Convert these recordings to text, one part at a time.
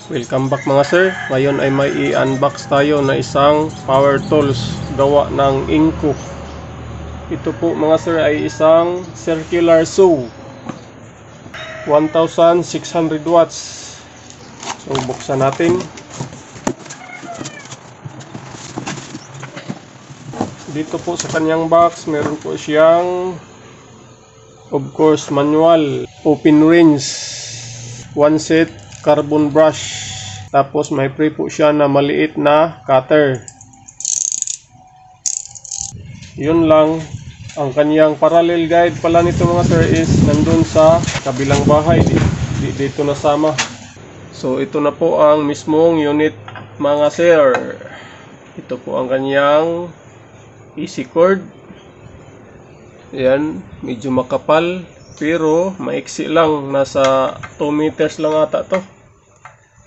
Welcome back mga sir. Ngayon ay may i-unbox tayo na isang power tools gawa ng Inco. Ito po mga sir ay isang circular saw 1600 watts. So buksan natin. Dito po sa kanyang box meron po siyang of course manual, open range, one set carbon brush, tapos may free po siya na maliit na cutter. Yun lang. Ang kanyang parallel guide pala nito mga sir is nandun sa kabilang bahay, dito nasama. So ito na po ang mismong unit mga sir. Ito po ang kanyang easy cord. Yan, medyo makapal pero maiksi lang, nasa 2 meters lang ata to.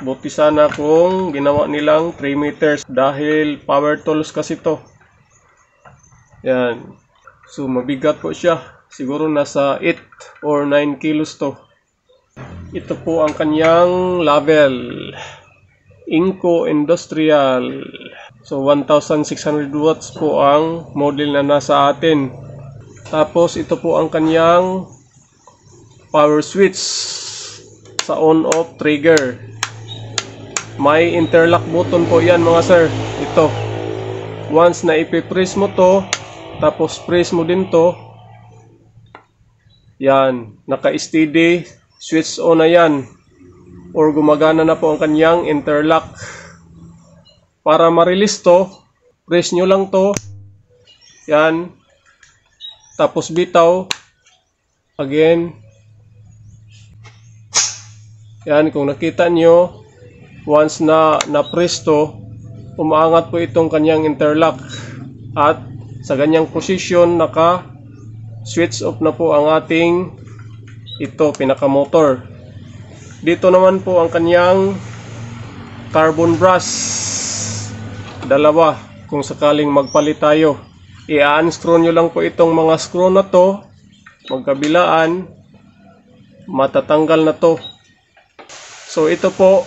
Buti sana kung ginawa nilang 3 meters dahil power tools kasi to. Yan. So mabigat po siya. Siguro nasa 8 or 9 kilos to. Ito po ang kanyang level. Inco Industrial. So 1600 watts po ang model na nasa atin. Tapos ito po ang kanyang power switch sa on-off trigger. May interlock button po yan mga sir. Ito. Once na ipipress mo to, tapos press mo din to, yan, naka-steady, switch on na yan. Or gumagana na po ang kanyang interlock. Para ma-release to, press nyo lang to. Yan. Tapos bitaw. Again. Yan, kung nakita nyo, once na na-press to, umaangat po itong kanyang interlock. At sa ganyang position, naka-switch off na po ang ating pinaka-motor. Dito naman po ang kanyang carbon brush. Dalawa, kung sakaling magpalit tayo. I-unscrew nyo lang po itong mga screw na to, magkabilaan, matatanggal na to. So ito po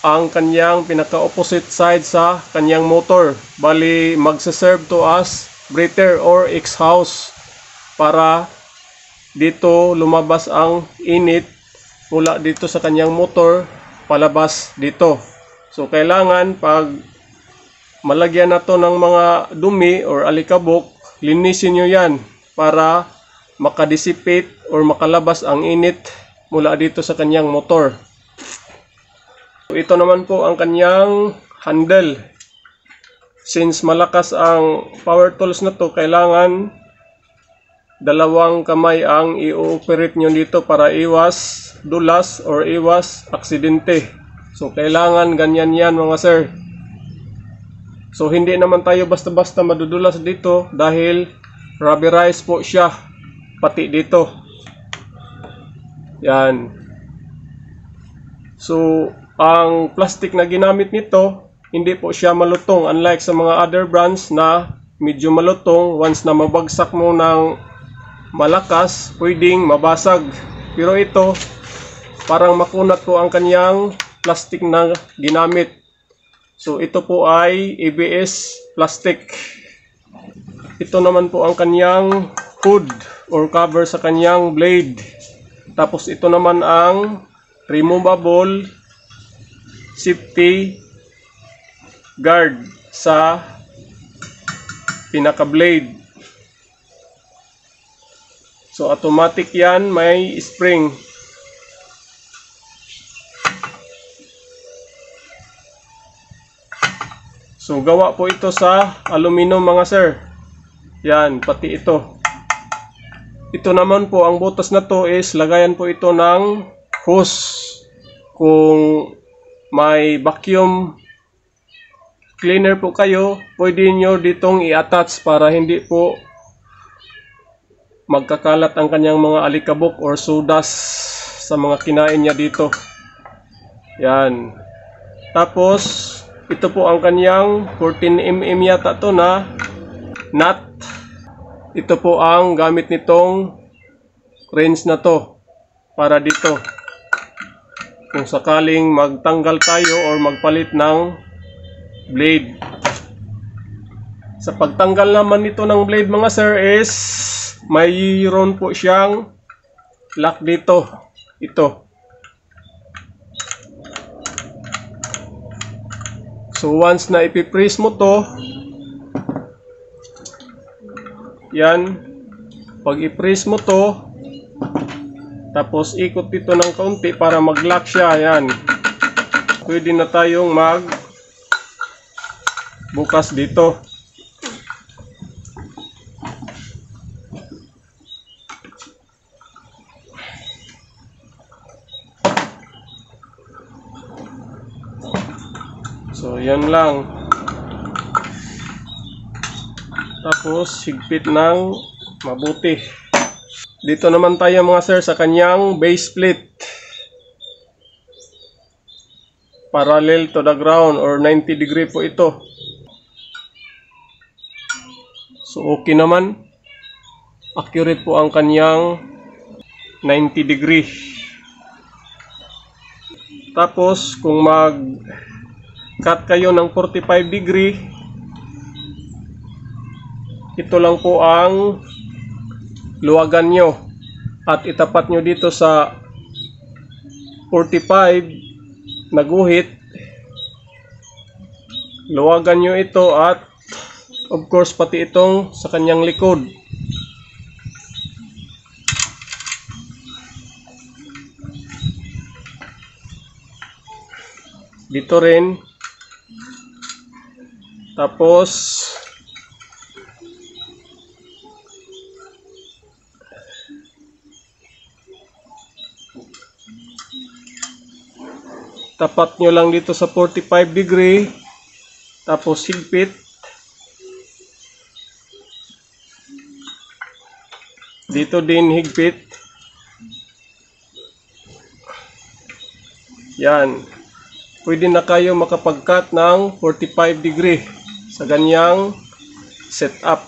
ang kanyang pinaka-opposite side sa kanyang motor. Bali magsaserve to as breather or exhaust para dito lumabas ang init mula dito sa kanyang motor palabas dito. So kailangan pag malagyan na to ng mga dumi or alikabok, linisin nyo yan para makadissipate or makalabas ang init mula dito sa kanyang motor. Ito naman po ang kanyang handle. Since malakas ang power tools na to, kailangan dalawang kamay ang i-operate nyo dito para iwas dulas or iwas aksidente. So kailangan ganyan yan mga sir. So hindi naman tayo basta-basta madudulas dito dahil rubberized po siya pati dito. Yan. So ang plastic na ginamit nito, hindi po siya malutong. Unlike sa mga other brands na medyo malutong, once na mabagsak mo ng malakas, pwedeng mabasag. Pero ito, parang makunat po ang kanyang plastic na ginamit. So ito po ay ABS plastic. Ito naman po ang kanyang hood or cover sa kanyang blade. Tapos ito naman ang removable safety guard sa pinaka blade. So automatic yan, may spring. So gawa po ito sa aluminum mga sir. Yan, pati ito. Ito naman po, ang butas na to is lagayan po ito ng hose. Kung may vacuum cleaner po kayo, pwede nyo ditong i-attach para hindi po magkakalat ang kanyang mga alikabok or sawdust sa mga kinain niya dito. Yan. Tapos ito po ang kanyang 14mm yata to na nut. Ito po ang gamit nitong wrench na to para dito. kung sakaling magtanggal tayo or magpalit ng blade. Sa pagtanggal naman nito ng blade mga sir is mayroon po siyang lock dito. Ito. So once na ipipress mo to, yan, pag i-press mo to, tapos ikot dito ng kaunti para mag-lock siya, yan. Pwede na tayong bukas dito. So, yan lang. Tapos, higpit ng mabuti. Dito naman tayo mga sir sa kanyang base plate. Parallel to the ground or 90 degree po ito. So, okay naman. Accurate po ang kanyang 90 degree. Tapos, kung cut kayo ng 45 degree, ito lang po ang luwagan nyo at itapat nyo dito sa 45 na guhit. Luwagan nyo ito at of course pati itong sa kanyang likod. Dito rin. Tapos tapat nyo lang dito sa 45 degree. Tapos higpit. Dito din higpit. Yan. Pwede na kayo makapag-cut ng 45 degree sa ganyang setup.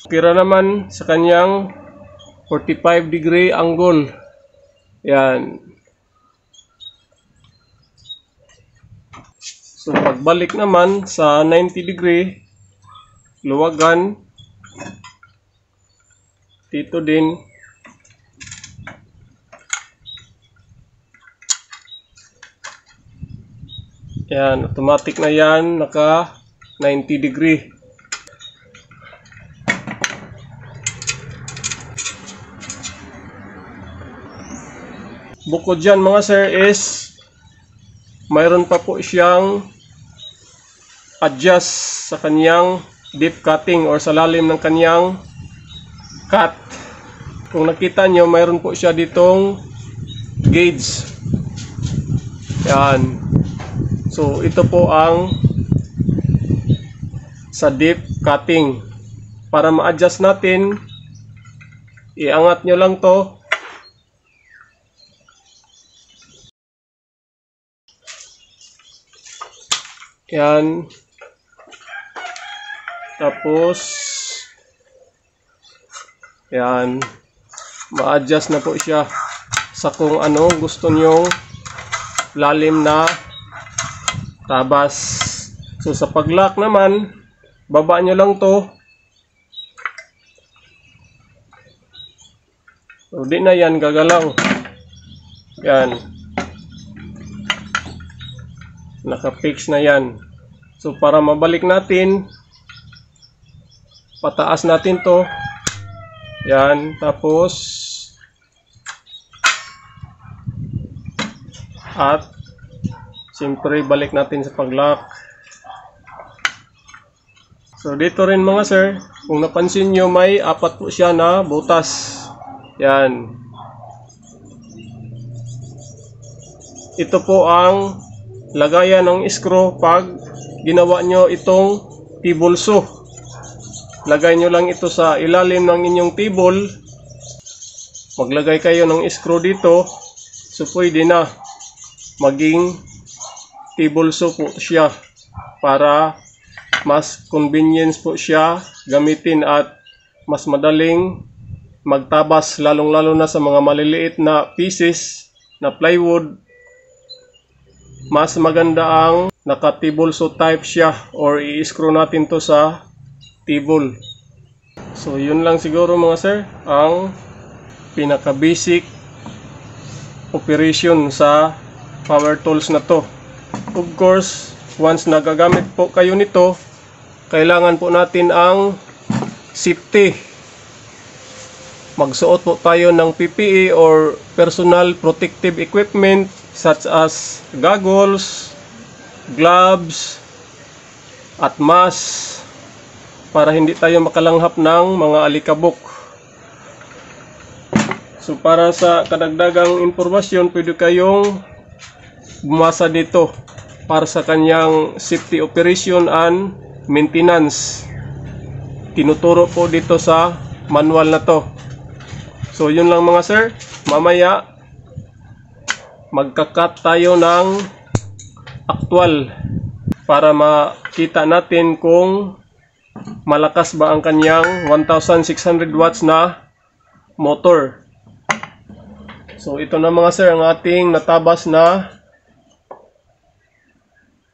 Pira naman sa kanyang 45 degree angle. Yan. So pagbalik naman sa 90 degree, luwagan. Dito din. Yan, automatic na yan, naka 90 degree. Bukod dyan mga sir is mayroon pa po siyang adjust sa kanyang deep cutting or sa lalim ng kanyang cut. Kung nakita nyo, mayroon po siya ditong gauge. Yan. So, ito po ang sa deep cutting. Para ma-adjust natin, iangat nyo lang to. Yan. Tapos, yan. Ma-adjust na po siya sa kung ano gusto nyong lalim na tabas. So sa pag-lock naman, baba nyo lang to. So di na yan gagalaw. Yan. Naka-fix na yan. So para mabalik natin, pataas natin to. Yan. Tapos at siyempre balik natin sa pag-lock. So dito rin mga sir, kung napansin nyo, may apat po siya na butas. Yan. Ito po ang lagayan ng screw pag ginawa nyo itong tibulso. Lagay nyo lang ito sa ilalim ng inyong tibol. Maglagay kayo ng screw dito. So pwede na maging tibulso po siya para mas convenience po siya gamitin at mas madaling magtabas, lalong lalo na sa mga maliliit na pieces na plywood, mas maganda ang naka-table saw type siya or i-screw natin to sa table. So yun lang siguro mga sir ang pinaka basic operation sa power tools na to. Of course, once nagagamit po kayo nito, kailangan po natin ang safety. Magsuot po tayo ng PPE or personal protective equipment such as goggles, gloves, at mask para hindi tayo makalanghap ng mga alikabok. So para sa kadagdagang impormasyon, pwede kayong bumasa dito para sa kanyang safety operation and maintenance. Tinuturo po dito sa manual na to. So yun lang mga sir, mamaya magka-cut tayo ng actual para makita natin kung malakas ba ang kanyang 1600 watts na motor. So ito na mga sir ang ating natabas na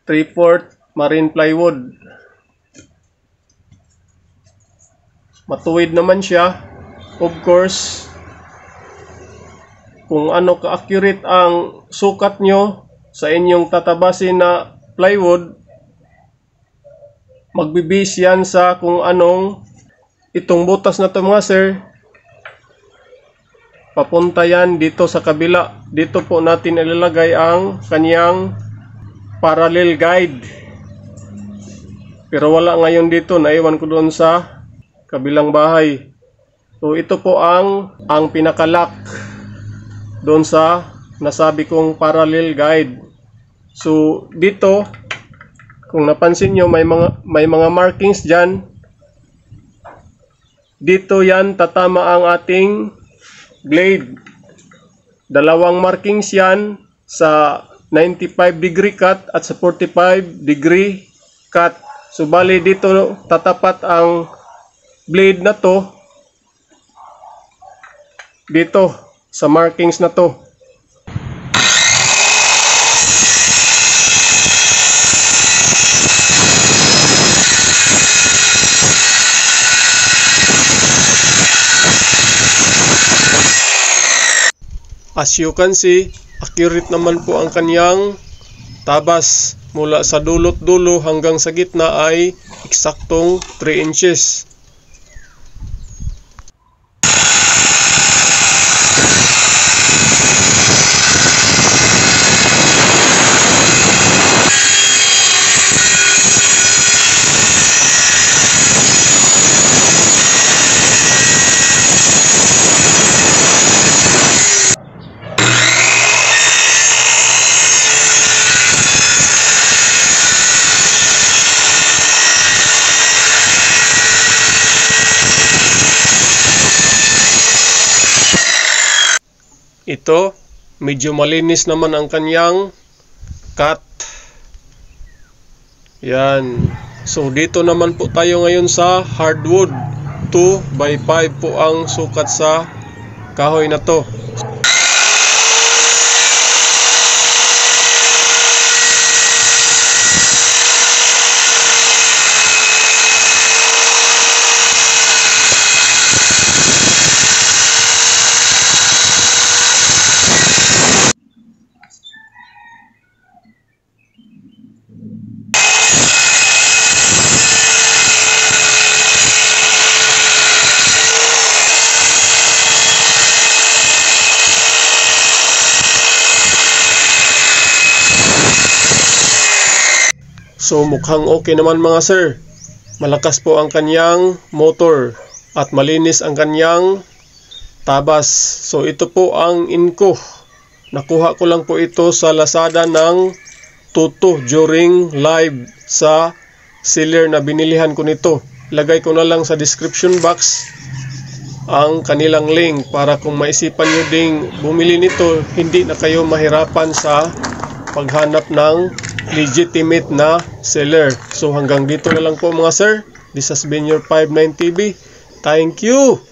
3/4 marine plywood. Matuwid naman siya. Of course, kung ano ka-accurate ang sukat nyo sa inyong tatabasin na plywood, magbibase yan sa kung anong itong butas na to mga sir, papunta yan dito sa kabila. Dito po natin ilalagay ang kanyang parallel guide. Pero wala ngayon dito, naiwan ko doon sa kabilang bahay. So ito po ang pinaka-lock doon sa nasabi kong parallel guide. So dito, kung napansin nyo, may mga markings dyan. Dito yan tatama ang ating blade. Dalawang markings yan sa 95 degree cut at sa 45 degree cut. So bali dito tatapat ang blade na to dito sa markings na to. As you can see, accurate naman po ang kanyang tabas. Mula sa dulot dulo hanggang sa gitna ay eksaktong 3 inches. Ito, medyo malinis naman ang kanyang cut. Yan. So dito naman po tayo ngayon sa hardwood. 2x5 po ang sukat sa kahoy na to. So mukhang okay naman mga sir. Malakas po ang kanyang motor at malinis ang kanyang tabas. So ito po ang Inco. Nakuha ko lang po ito sa Lazada ng 2 during live sa seller na binilihan ko nito. Lagay ko na lang sa description box ang kanilang link para kung maisipan nyo ding bumili nito, hindi na kayo mahirapan sa paghanap ng legitimate na seller. So hanggang dito na lang po mga sir. This has been your 59TV. Thank you!